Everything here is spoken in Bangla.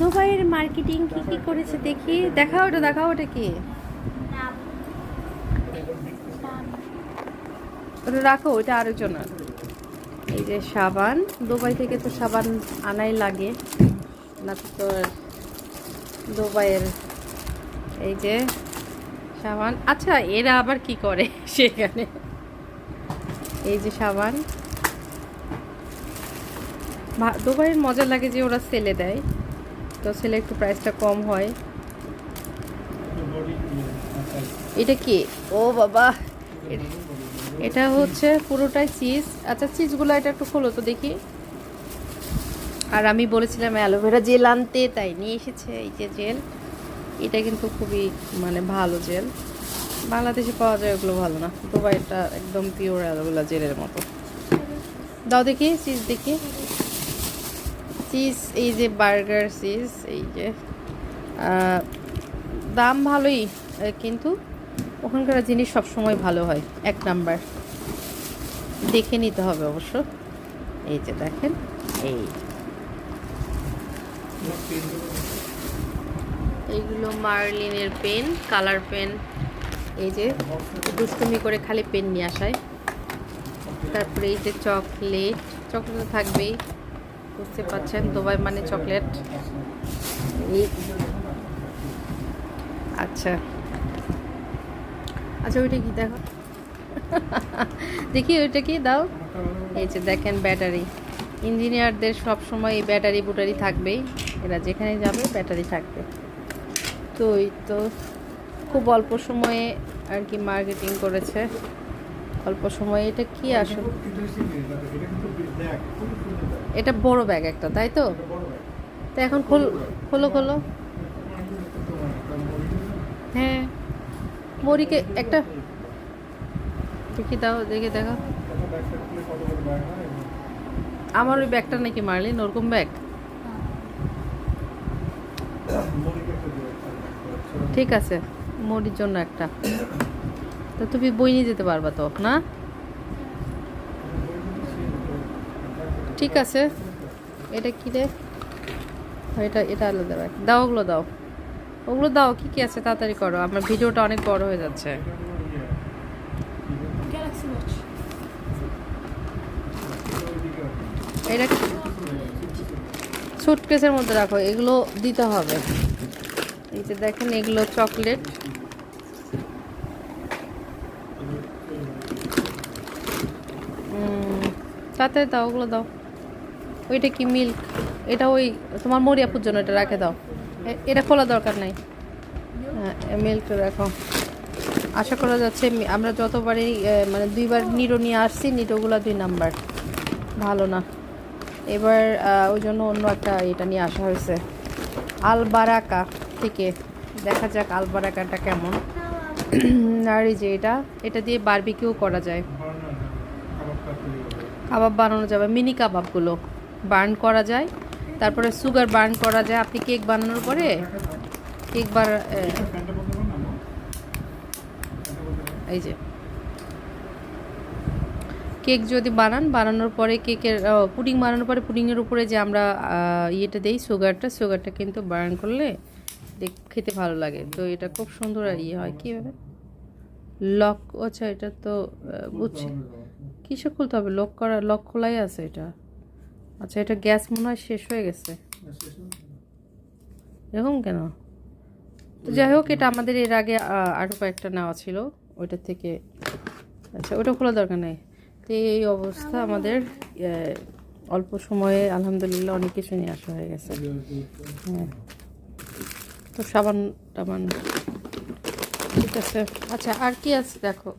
দুবাইয়ের মার্কেটিং কি কি করেছে দেখি, দেখাও ওটা কি, ওটা রাখো, ওটা আরেকজনের। এই যে সাবান, দুবাই থেকে তো সাবান আনাই লাগে, না তো দুবাইয়ের এই যে সাবান। আচ্ছা এরা আবার কি করে সেখানে, এই যে সাবান। দুবাইয়ের মজা লাগে যে ওরা সেলে দেয়, তো সেলে একটু প্রাইসটা কম হয়। এটা কি, ও বাবা, এটা হচ্ছে পুরোটাই চিজ। আচ্ছা চিজগুলো এটা একটু খোলো তো দেখি। আর আমি বলেছিলাম অ্যালোভেরা জেল আনতে, তাই নিয়ে এসেছে এই যে জেল। এটা কিন্তু খুবই মানে ভালো জেল, বাংলাদেশে পাওয়া যায় ওগুলো ভালো না, দুবাইটা একদম পিওর অ্যালোভেরা জেলের মতো। দাও দেখি চিজ, দেখি চিজ, এই যে বার্গার চিজ, এই যে দাম ভালোই, কিন্তু ওখানকার জিনিস সবসময় ভালো হয়, এক নাম্বার। দেখে নিতে হবে অবশ্য। এই যে দেখেন, এইগুলো মার্লিনের পেন, কালার পেন। এই যে দুষ্টুমি করে খালি পেন নিয়ে আসায়। তারপরে এই যে চকলেট, চকলেট থাকবেই, বুঝতে পারছেন দুবাই মানে চকলেট। আচ্ছা আচ্ছা ওইটা কি দেখো দেখি ওইটা কি দাও। এই যে দেখেন ব্যাটারি, ইঞ্জিনিয়ারদের সব সময় এই ব্যাটারি বুটারি থাকবেই, এরা যেখানে যাবে ব্যাটারি থাকবে। তো এই তো খুব অল্প সময়ে আর কি মার্কেটিং করেছে, অল্প সময়ে। এটা কি আসলে, এটা বড় ব্যাগ একটা, তাই তো? তো এখন খোলো খোলো। হ্যাঁ মরিকে একটা দেখি, দাও দেখে দেখো। আমার ওই ব্যাগটা নাকি মারলিন, ওরকম ব্যাগ। ঠিক আছে, মরির জন্য একটা, তো তুমি বই নিয়ে যেতে পারবা তো না? ঠিক আছে। এটা কি রে, এটা আলাদা ব্যাগ, দাও ওগুলো দাও, ওগুলো দাও। কি কি আছে তাড়াতাড়ি করো, আমার ভিডিওটা অনেক বড় হয়ে যাচ্ছে। এটা সুটকেসের মধ্যে রাখো, এগুলো দিতে হবে। এই যে দেখেন এগুলো চকলেট, তাড়াতাড়ি দাও, ওগুলো দাও। ওইটা কি মিল্ক, এটা ওই তোমার মরিয়াপুর জন্য, এটা রাখে দাও, এটা খোলা দরকার নাই। হ্যাঁ মিল্ক রাখো। আশা করা যাচ্ছে আমরা যতবারই মানে 2বার নিরো নিয়ে আসছি, নিরোগুলো 2 নাম্বার ভালো না, এবার ওই জন্য অন্য একটা এটা নিয়ে আসা হয়েছে আলবারাকা থেকে। দেখা যাক আলবারাকাটা কেমন। আর এই যে এটা দিয়ে বারবিকিউ করা যায়, কাবাব বানানো যাবে, মিনি কাবাবগুলো বার্ন করা যায়, তারপরে সুগার বার্ন করা যায়। আপনি কেক বানানোর পরে এই যে কেক যদি বানানোর পরে কেকের পুডিং বানানোর পরে পুডিংয়ের উপরে যে আমরা ইয়েটা দেই সুগারটা কিন্তু বার্ন করলে খেতে ভালো লাগে। তো এটা খুব সুন্দর আর ইয়ে হয় কীভাবে লক, আচ্ছা এটা তো বুঝছি কিসে খুলতে হবে, লক খোলাই আছে এটা। আচ্ছা এটা গ্যাস মনে হয় শেষ হয়ে গেছে, এরকম কেন? তো যাই হোক, এটা আমাদের এর আগে আরও কয়েকটা নেওয়া ছিল ওইটার থেকে। আচ্ছা ওটা খোলা দরকার নেই। তো এই অবস্থা আমাদের অল্প সময়ে আলহামদুলিল্লাহ অনেক কিছু নিয়ে আসা হয়ে গেছে। হ্যাঁ তো সাবান টাবান ঠিক আছে। আচ্ছা আর কি আছে দেখো।